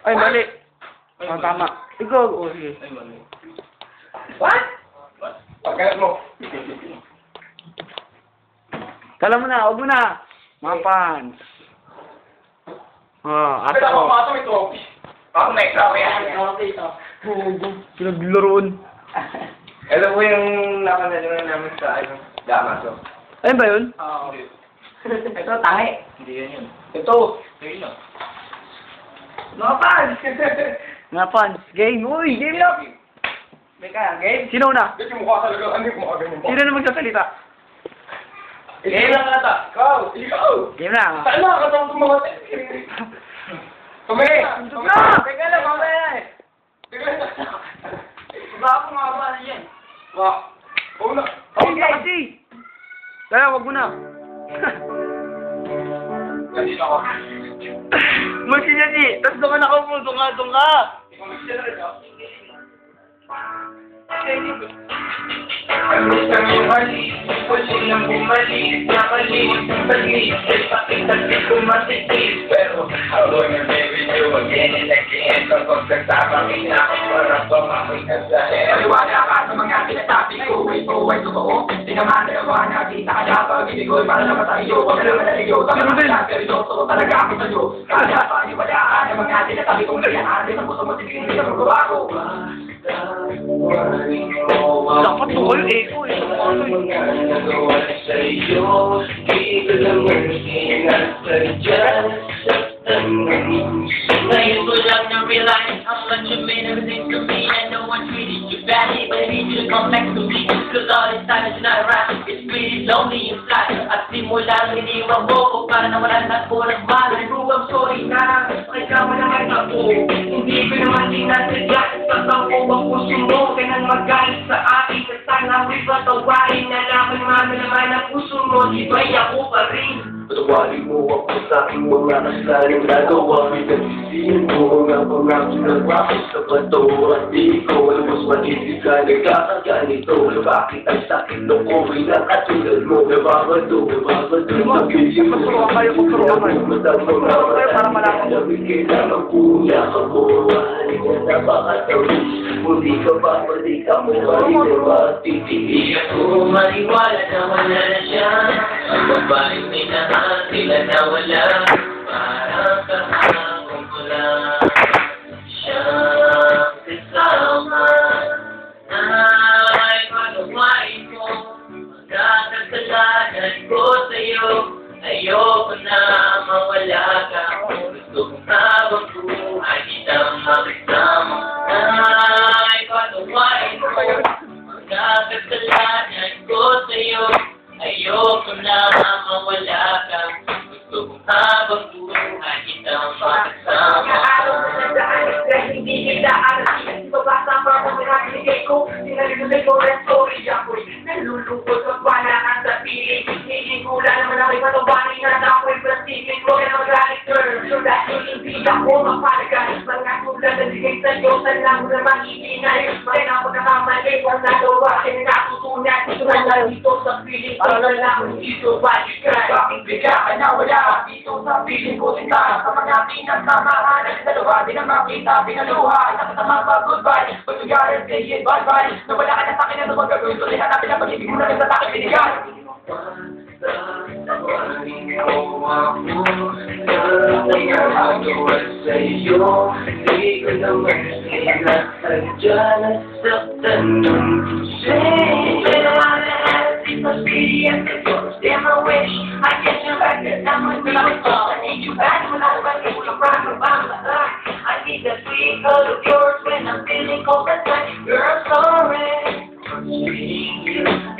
Ay, mali. Oh, tama. Ikaw. Oh, sige. Ay, mali. What? Pagkalat mo. Tala mo na, huwag mo na. Mga fans. Oh, Pero ata ako, ko. mga may trophy. Ako may trophy yan. Pinaglaroon. Ito po yung napanalo namin sa Damaso. Ayun ba yun? Oo. Ito, tahe. Hindi yan yun. Ito. Ayun lang. Mga fans. Mga fans. Game. Uy, game na. Teka, game? Sino na? Kasi mukha talaga, ano yung mukha ganyan mo? Sino na magsasalita? Game lang ata. Ikaw! Ikaw! Game na. Saan na? Katawag mga... Tumili! Teka lang, mamaya eh. Teka lang. Baka ko mga fans yan. Wah! Una! Okay, kasi. Tara, wag mo na. Kanina ako. Magsi niya, G. Tapos doon ka nakaupo. Doon ka. Ikaw mag-sila rin ako. Ano sa mali, wala nang bumalik, nakalimot ng balik, ay pakitag ko matitis. Pero ako na baby you again and again, kapag nagsama kita ako para pumamay na sa head. Paliwala ka sa mga sinasabi ko, ito ay totoo. Di naman nagawa na kita kaya pag-ibig para naman tayo, huwag ka naman naligaw. Sabi naman na seryoso talaga ako sa'yo. Kaya paniwalaan ang mga sinasabi kong ganyan, sa puso mo tigil sa magawa ko. Dapat mo kayo echo eh. Nagawa sa'yo, di ko naman sinasadya sa tanong. Ngayon ko lang na-realize how much you mean everything to me. I know I treated you badly, but I need you to come back to me. Cause all this time is not right, it's pretty lonely inside. At simulang iniwan mo ko para nawalan na ko ng malay. Bro, I'm sorry na, pakikawa naman ako. Hindi ko naman sinasadya, tataw ko ang puso mo. Kaya nang magalit sa akin, sa sana ko'y patawarin. Nalaman naman ang puso mo, di ba'y ako pa rin? Patawarin mo ako sa aking mga kasalang nagawa. Pinagsisihin mo nga pangako na bakit sa bato. At di ko alam matitid ka nagkakaganito. Bakit ang sakit ng okay na katulad mo? Nababado sabihin mo. Magturuan kayo. Magturuan kayo para malaman. Kailangan kuya ka mo. Halin na napakatawin. Hindi ka babalik mo. Halin na matitigilan ko. Maniwala na wala na siya. Ang babaeng may nahal sila na wala. Parang kahapon ko lang siya kasama. Ay, pagawain mo ang kasalanan ko sa'yo. Ayoko na mawala ka. Gusto ko na bang buhay kitang makasama. Ay, pagawain mo ang kasalanan ko sa'yo. Ayoko na mawala ka. Gusto ko na bang buhay kitang makasama. Araw na nagdaan, hindi nila alas. Babasa pa ako pinapinigay ko. Sinalimutan ko na story ako'y nalulungkot sa panaan sa piling. Hindi ko lang naman ako'y patawarin na ako'y plastikin. Huwag na magalit, girl. So dahil hindi ako mapalagan. Mga sulat na ligay sa'yo, saan lang mo naman itinayos. Kaya na ako nakamali, kung nagawa, kaya natutunan. Tunan na dito sa piling. Para na lang dito, balik ka. Bakit bigla ka na wala dito sa piling ko sinta. Sa mga pinagsamahan, dalawa din ang makita, pinaluha. Nakasama pa, goodbye. Pag nangyari, say it, bye-bye. Nawala ka na sa'kin na lumag gagawin. Tuloy hanapin ang pag-ibig mo na rin sa akin binigay. Tawarin mo ako, nagagawa sa'yo. Di ko naman sinasadya na saktan ng say. Pero I'm happy, must be at the door. Damn, I wish I get you back. I'm gonna be with you. I need you back when I'm back. You're I need the sweet love of yours when I'm feeling cold at night. Girl, I'm sorry.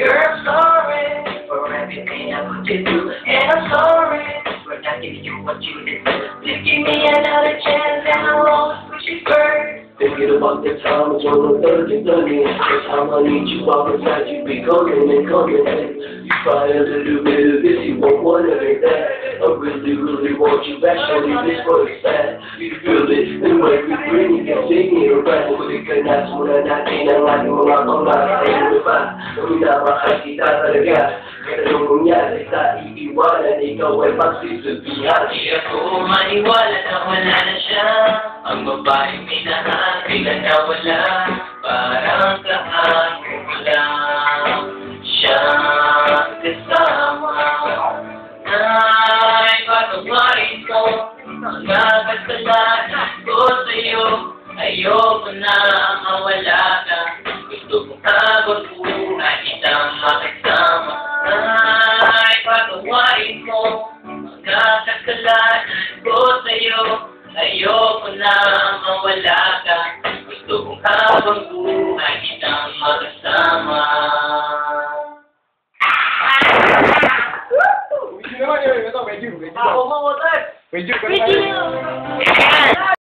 Girl, I'm sorry for everything I put you through. And I'm sorry for not giving you what you deserve. Just give me another chance and I won't push you first. Thinking about the time when I'm 30, the time I need you all beside you, be coming and coming. You try a little bit of this, you won't want it that. I really want you back, show me this for the sad. You feel it, and when we bring you can sing it around. Huli ka na, muna natin ang ating mga pangalan. Ano ba? Minamahal kita talaga. Ganun nangyari sa iiwanan, ikaw ay pagsisabihan. Di ako maniwala na wala na siya. Babaeng minahal, biglang nawala, parang kahapon mo lang siyang kasama. Ay, patawarin mo, mga kasalanan ko sa'yo. Ayoko na mawala ka, gusto kong habang buhay kitang makasama. Ay, patawarin mo, mga kasalanan ko sa'yo. Ayoko na mawala ka, gusto kong habang buhay kitang makasama. Medyo naman yun. Ito, medyo. Ako mamotor. Medyo. Medyo.